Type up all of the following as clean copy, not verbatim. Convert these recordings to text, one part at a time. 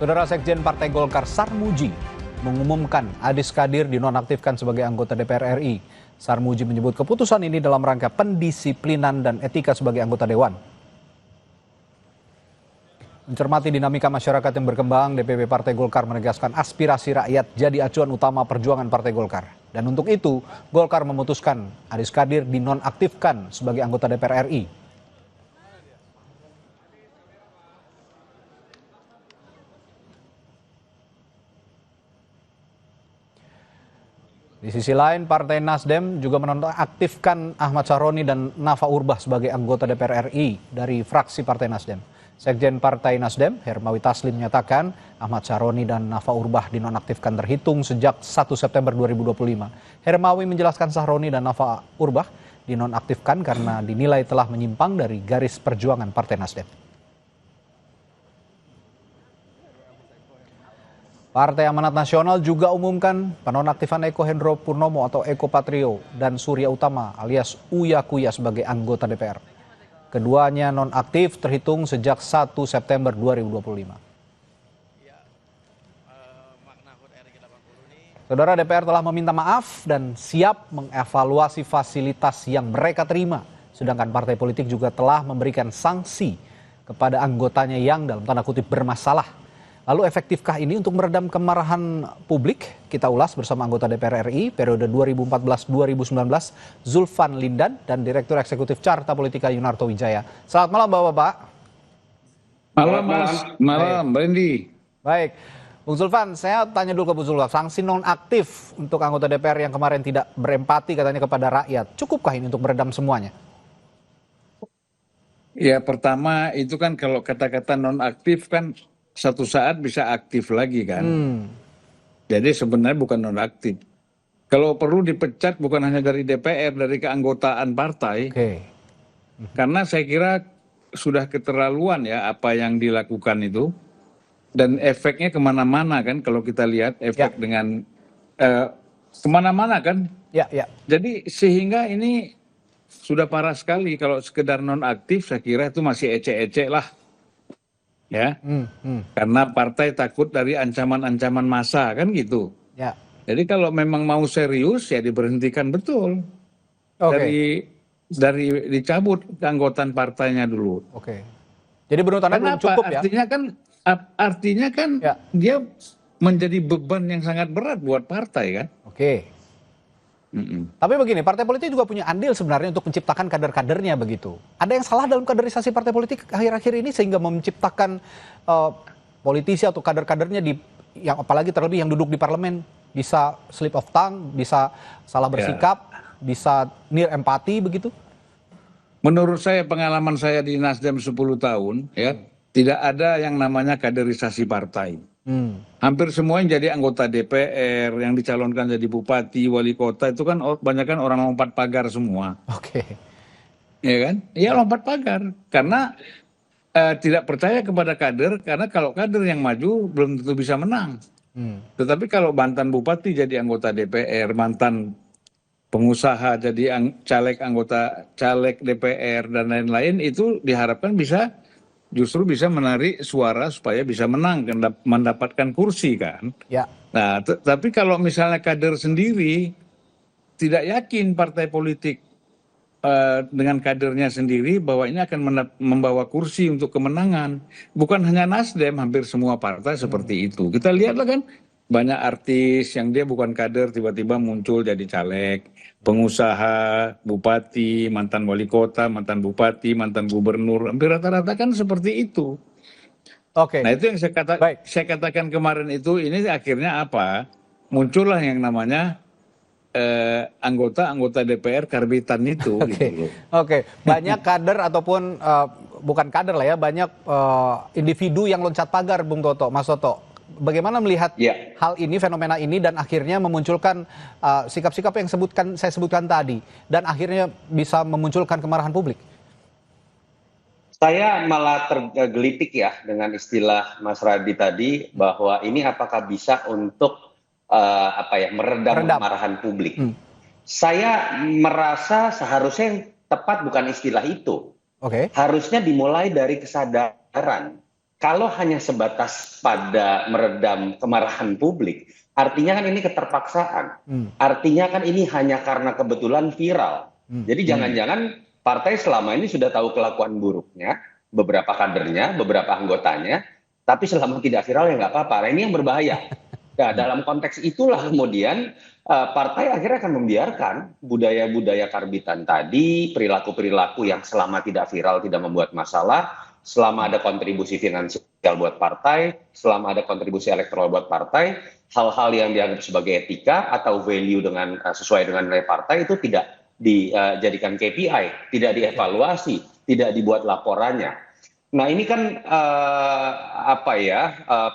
Saudara Sekjen Partai Golkar Sarmuji mengumumkan Adis Kadir dinonaktifkan sebagai anggota DPR RI. Sarmuji menyebut keputusan ini dalam rangka pendisiplinan dan etika sebagai anggota Dewan. Mencermati dinamika masyarakat yang berkembang, DPP Partai Golkar menegaskan aspirasi rakyat jadi acuan utama perjuangan Partai Golkar. Dan untuk itu, Golkar memutuskan Adis Kadir dinonaktifkan sebagai anggota DPR RI. Di sisi lain, Partai Nasdem juga menonaktifkan Ahmad Sahroni dan Nafa Urbach sebagai anggota DPR RI dari fraksi Partai Nasdem. Sekjen Partai Nasdem, Hermawi Taslim, menyatakan Ahmad Sahroni dan Nafa Urbach dinonaktifkan terhitung sejak 1 September 2025. Hermawi menjelaskan Sahroni dan Nafa Urbach dinonaktifkan karena dinilai telah menyimpang dari garis perjuangan Partai Nasdem. Partai Amanat Nasional juga umumkan penonaktifan Eko Hendro Purnomo atau Eko Patrio dan Surya Utama alias Uya Kuya sebagai anggota DPR. Keduanya nonaktif terhitung sejak 1 September 2025. Saudara, DPR telah meminta maaf dan siap mengevaluasi fasilitas yang mereka terima. Sedangkan partai politik juga telah memberikan sanksi kepada anggotanya yang dalam tanda kutip bermasalah. Lalu efektifkah ini untuk meredam kemarahan publik? Kita ulas bersama anggota DPR RI periode 2014-2019 Zulfan Lindan dan Direktur Eksekutif Carta Politika Yunarto Wijaya. Selamat malam Bapak-Bapak. Malam Mas, malam Randy. Baik, Bung Zulfan, saya tanya dulu ke Bung Zulfan. Sanksi nonaktif untuk anggota DPR yang kemarin tidak berempati katanya kepada rakyat, cukupkah ini untuk meredam semuanya? Ya pertama itu kan kalau kata-kata nonaktif kan satu saat bisa aktif lagi kan. Jadi sebenarnya bukan nonaktif. Kalau perlu dipecat bukan hanya dari DPR, dari keanggotaan partai. Karena saya kira sudah keterlaluan ya apa yang dilakukan itu. Dan efeknya kemana-mana kan kalau kita lihat efek dengan kemana-mana kan. Jadi sehingga ini sudah parah sekali. Kalau sekedar nonaktif saya kira itu masih ecek-ecek lah. Ya, karena partai takut dari ancaman-ancaman massa kan gitu. Jadi kalau memang mau serius ya diberhentikan betul, dari dicabut keanggotaan partainya dulu. Jadi berurutannya belum cukup ya? Artinya kan dia menjadi beban yang sangat berat buat partai kan. Tapi begini, partai politik juga punya andil sebenarnya untuk menciptakan kader-kadernya begitu. Ada yang salah dalam kaderisasi partai politik akhir-akhir ini sehingga menciptakan politisi atau kader-kadernya yang apalagi terlebih yang duduk di parlemen bisa slip of tongue, bisa salah bersikap, bisa near empati begitu? Menurut saya pengalaman saya di Nasdem 10 tahun ya, tidak ada yang namanya kaderisasi partai. Hampir semua yang jadi anggota DPR, yang dicalonkan jadi bupati, wali kota itu kan banyak kan orang lompat pagar semua. Ya kan? Iya lompat pagar karena tidak percaya kepada kader, karena kalau kader yang maju belum tentu bisa menang. Tetapi kalau mantan bupati jadi anggota DPR, mantan pengusaha jadi caleg DPR dan lain-lain itu diharapkan justru bisa menarik suara supaya bisa menang, mendapatkan kursi kan. Nah, tapi kalau misalnya kader sendiri tidak yakin partai politik dengan kadernya sendiri bahwa ini akan membawa kursi untuk kemenangan. Bukan hanya Nasdem, hampir semua partai seperti itu. Kita lihatlah kan banyak artis yang dia bukan kader tiba-tiba muncul jadi caleg, pengusaha, bupati, mantan wali kota, mantan bupati, mantan gubernur, hampir rata-rata kan seperti itu. Nah itu yang saya katakan kemarin itu, ini akhirnya apa? Muncullah yang namanya anggota DPR karbitan itu. Banyak kader ataupun bukan kader lah ya, banyak individu yang loncat pagar, Bung Toto, Mas Toto. Bagaimana melihat hal ini, fenomena ini, dan akhirnya memunculkan sikap-sikap yang saya sebutkan tadi, dan akhirnya bisa memunculkan kemarahan publik? Saya malah tergelitik ya dengan istilah Mas Radi tadi, bahwa ini apakah bisa untuk meredam kemarahan publik. Saya merasa seharusnya yang tepat bukan istilah itu. Harusnya dimulai dari kesadaran. kalau hanya sebatas pada meredam kemarahan publik, artinya kan ini keterpaksaan. Artinya kan ini hanya karena kebetulan viral. Jadi jangan-jangan partai selama ini sudah tahu kelakuan buruknya, beberapa kadernya, beberapa anggotanya, tapi selama tidak viral ya nggak apa-apa. Nah, ini yang berbahaya. Nah, dalam konteks itulah kemudian partai akhirnya akan membiarkan budaya-budaya karbitan tadi, perilaku-perilaku yang selama tidak viral tidak membuat masalah, selama ada kontribusi finansial buat partai, selama ada kontribusi elektoral buat partai, hal-hal yang dianggap sebagai etika atau value dengan sesuai dengan nilai partai itu tidak dijadikan KPI, tidak dievaluasi, tidak dibuat laporannya. Nah ini kan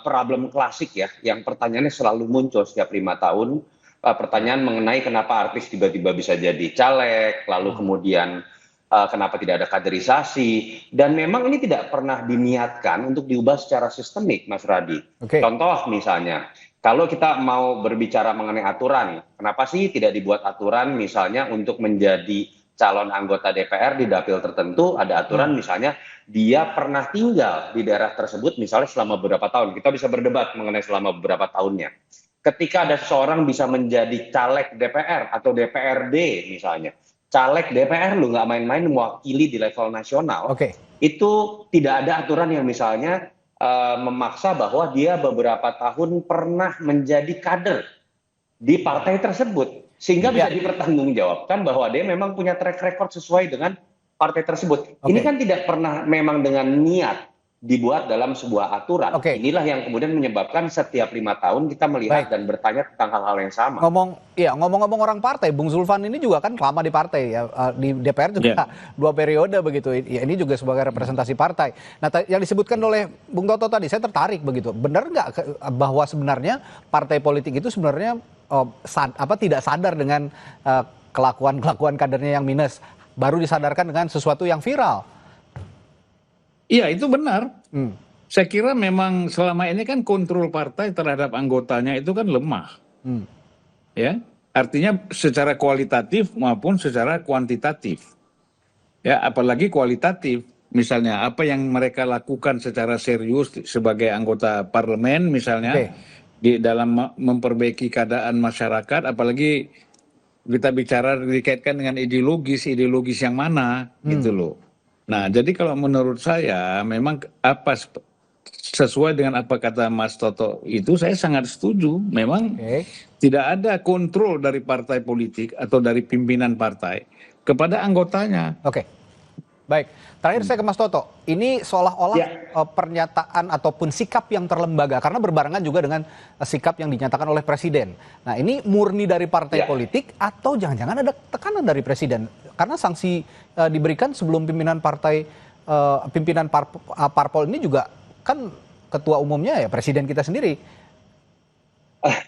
problem klasik ya, yang pertanyaannya selalu muncul setiap 5 tahun. Pertanyaan mengenai kenapa artis tiba-tiba bisa jadi caleg, lalu kemudian kenapa tidak ada kaderisasi, dan memang ini tidak pernah diniatkan untuk diubah secara sistemik, Mas Radi. Contoh misalnya, kalau kita mau berbicara mengenai aturan, kenapa sih tidak dibuat aturan misalnya untuk menjadi calon anggota DPR di dapil tertentu, ada aturan misalnya dia pernah tinggal di daerah tersebut misalnya selama beberapa tahun. Kita bisa berdebat mengenai selama beberapa tahunnya. Ketika ada seseorang bisa menjadi caleg DPR atau DPRD misalnya, caleg DPR lu nggak main-main mewakili di level nasional, itu tidak ada aturan yang misalnya memaksa bahwa dia beberapa tahun pernah menjadi kader di partai tersebut, sehingga bisa dipertanggungjawabkan bahwa dia memang punya track record sesuai dengan partai tersebut. Ini kan tidak pernah memang dengan niat dibuat dalam sebuah aturan. Inilah yang kemudian menyebabkan setiap 5 tahun kita melihat dan bertanya tentang hal-hal yang sama. Ngomong-ngomong orang partai, Bung Zulfan ini juga kan lama di partai ya, di DPR juga 2 periode begitu. Ya, ini juga sebagai representasi partai. Nah, yang disebutkan oleh Bung Toto tadi, saya tertarik begitu. Benar nggak bahwa sebenarnya partai politik itu sebenarnya tidak sadar dengan kelakuan kadernya yang minus, baru disadarkan dengan sesuatu yang viral? Iya, itu benar. Saya kira memang selama ini kan kontrol partai terhadap anggotanya itu kan lemah. Ya, artinya secara kualitatif maupun secara kuantitatif. Ya, apalagi kualitatif. Misalnya apa yang mereka lakukan secara serius sebagai anggota parlemen misalnya di dalam memperbaiki keadaan masyarakat, apalagi kita bicara dikaitkan dengan ideologis yang mana gitu loh. Nah, jadi kalau menurut saya memang sesuai dengan apa kata Mas Toto itu saya sangat setuju. Memang tidak ada kontrol dari partai politik atau dari pimpinan partai kepada anggotanya. Baik, terakhir saya ke Mas Toto. Ini seolah-olah pernyataan ataupun sikap yang terlembaga karena berbarengan juga dengan sikap yang dinyatakan oleh Presiden. Nah, ini murni dari partai politik atau jangan-jangan ada tekanan dari Presiden? Karena sanksi diberikan sebelum pimpinan parpol ini juga kan ketua umumnya ya Presiden kita sendiri.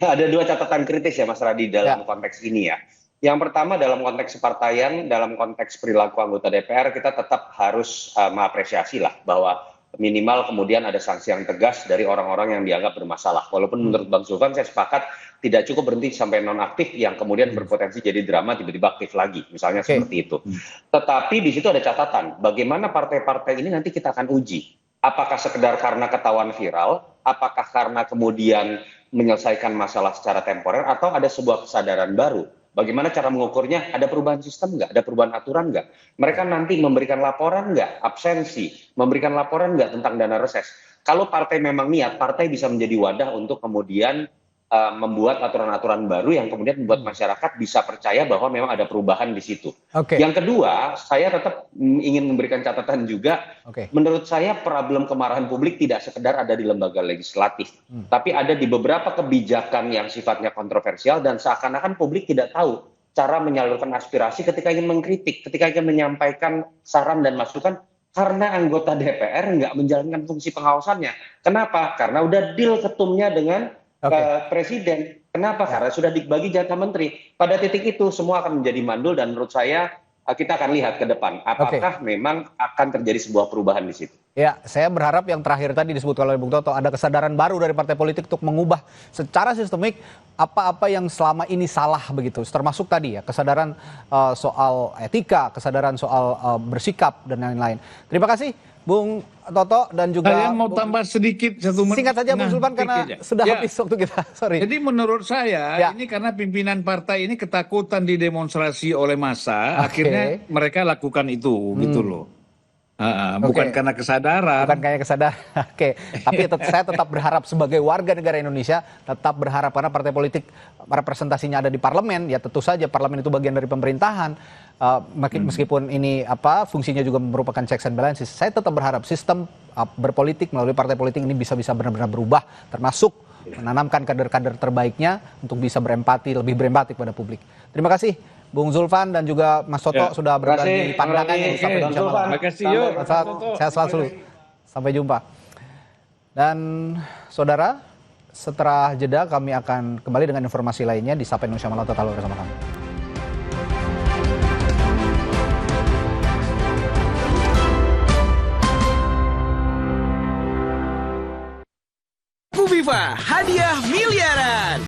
Ada 2 catatan kritis ya Mas Radi dalam konteks ini ya. Yang pertama dalam konteks kepartaian, dalam konteks perilaku anggota DPR, kita tetap harus mengapresiasi lah bahwa minimal kemudian ada sanksi yang tegas dari orang-orang yang dianggap bermasalah. Walaupun menurut Bang Zulfan saya sepakat tidak cukup berhenti sampai nonaktif yang kemudian berpotensi jadi drama tiba-tiba aktif lagi, misalnya seperti itu. Tetapi di situ ada catatan, bagaimana partai-partai ini nanti kita akan uji. Apakah sekedar karena ketahuan viral, apakah karena kemudian menyelesaikan masalah secara temporer, atau ada sebuah kesadaran baru. Bagaimana cara mengukurnya? Ada perubahan sistem nggak? Ada perubahan aturan nggak? Mereka nanti memberikan laporan nggak? Absensi, memberikan laporan nggak tentang dana reses? Kalau partai memang niat, partai bisa menjadi wadah untuk kemudian membuat aturan-aturan baru yang kemudian membuat masyarakat bisa percaya bahwa memang ada perubahan di situ. Yang kedua, saya tetap ingin memberikan catatan juga. Menurut saya problem kemarahan publik tidak sekedar ada di lembaga legislatif, tapi ada di beberapa kebijakan yang sifatnya kontroversial dan seakan-akan publik tidak tahu cara menyalurkan aspirasi ketika ingin mengkritik, ketika ingin menyampaikan saran dan masukan. Karena anggota DPR nggak menjalankan fungsi pengawasannya. Kenapa? Karena udah deal ketumnya dengan Presiden. Kenapa? Karena sudah dibagi jatah menteri. Pada titik itu semua akan menjadi mandul dan menurut saya kita akan lihat ke depan apakah memang akan terjadi sebuah perubahan di situ. Ya, saya berharap yang terakhir tadi disebutkan oleh Bung Toto, ada kesadaran baru dari partai politik untuk mengubah secara sistemik apa-apa yang selama ini salah begitu. Termasuk tadi ya, kesadaran soal etika, kesadaran soal bersikap dan lain-lain. Terima kasih Bung Toto dan juga Saya mau tambah sedikit satu menit. singkat saja Bung Zulfan karena sudah Ya. habis waktu kita. Sorry. Jadi menurut saya Ya. ini karena pimpinan partai ini ketakutan didemonstrasi oleh massa, Oke. akhirnya mereka lakukan itu gitu loh. Bukan karena kesadaran. Bukan kayak kesadaran. Oke, tapi saya tetap berharap sebagai warga negara Indonesia tetap berharap karena partai politik representasinya ada di parlemen, ya tentu saja parlemen itu bagian dari pemerintahan. Meskipun ini fungsinya juga merupakan checks and balances, saya tetap berharap sistem berpolitik melalui partai politik ini bisa benar-benar berubah, termasuk menanamkan kader-kader terbaiknya untuk bisa lebih berempati pada publik. Terima kasih Bung Zulfan dan juga Mas Toto sudah berbagi pandangannya di Sampai Indonesia Malam. Terima kasih. Yuk. Sehat selalu. Sampai jumpa. Dan saudara, setelah jeda kami akan kembali dengan informasi lainnya di Sampai Indonesia Malam. Tetaplah bersama kami. Buviva, hadiah miliaran.